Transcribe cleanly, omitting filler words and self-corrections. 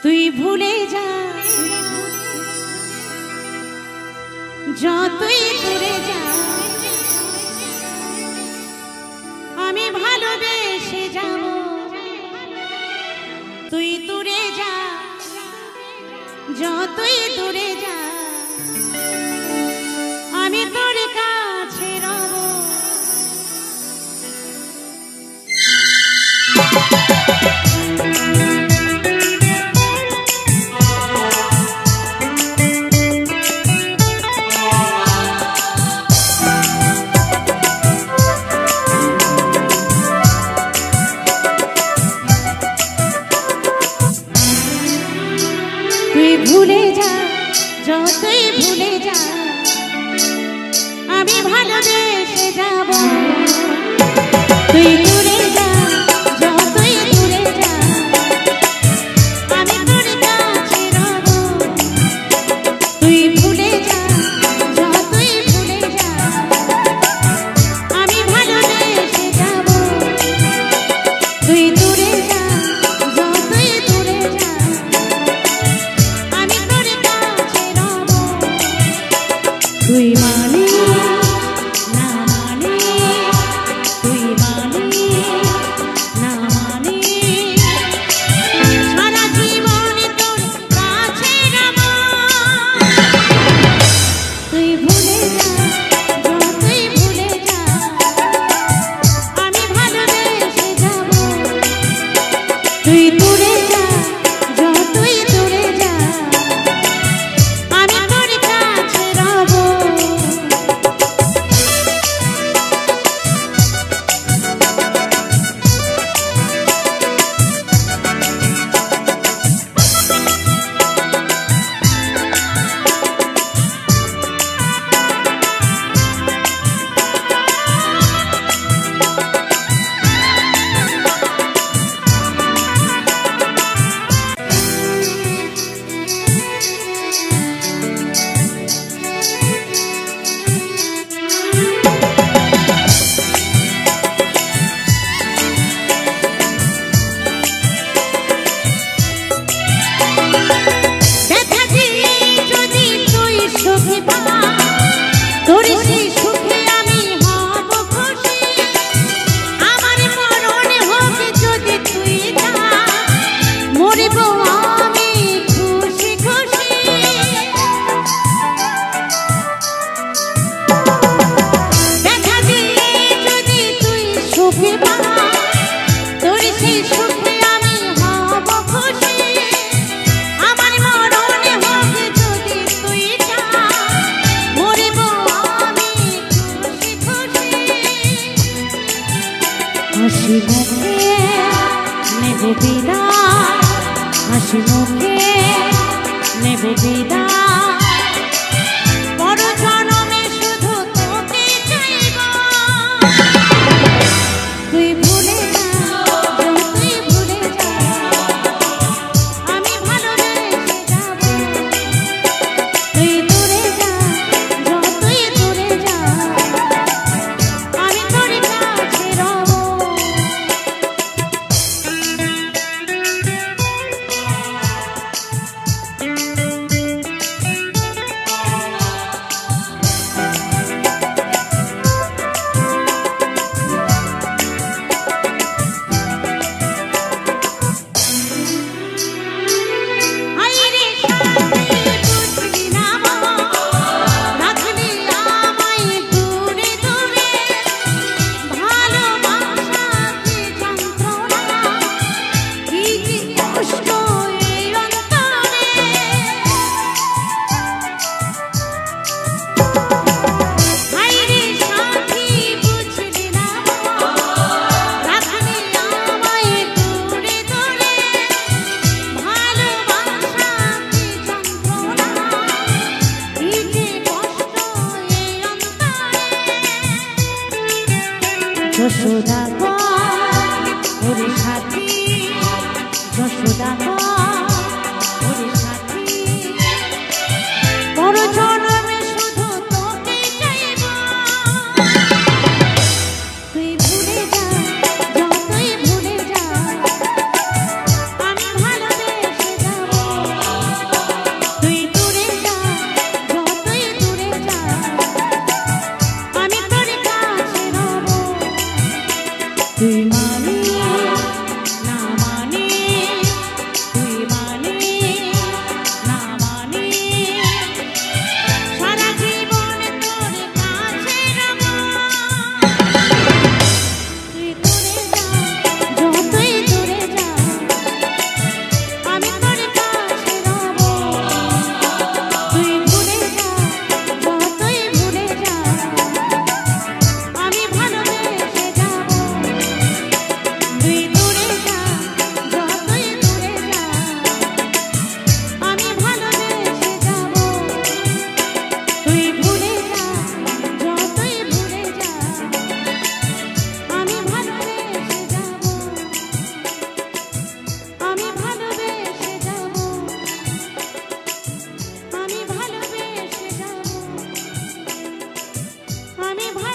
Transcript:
তুই ভুলে যা যতই দূরে যা আমি ভালোবেসে যাব তুই দূরে যা যতই দূরে যা আমি তোর কাছে রব ভুলে যা যতই ভুলে যা আমি ভালোবেসে যাব তুই দূরে যা যতই দূরে যা আমি তোর কাছে রব তুই ভুলে যা যতই ভুলে যা আমি ভালোবেসে যাব তুই দূরে যা যতই দূরে যা তুই মানে না মানে তুই মানে না মানে সারা জীবন তোর কাছে রব তুই ভুলে যা যতই ভুলে যা আমি ভালোবেসে যাব তুই দূরে যা যতই দূরে যা আমি তোর কাছে রব হাসি মুখে নেব বিদায় হাসি মুখে নেব বিদায় বড় জনমে শুধু তোকে চাইব তুই ভুলে যা যতই ভুলে যা আমি ভালোবেসে যাব তুই দূরে যা যতই দূরে যা আমি তোর কাছে রব আমি ভাই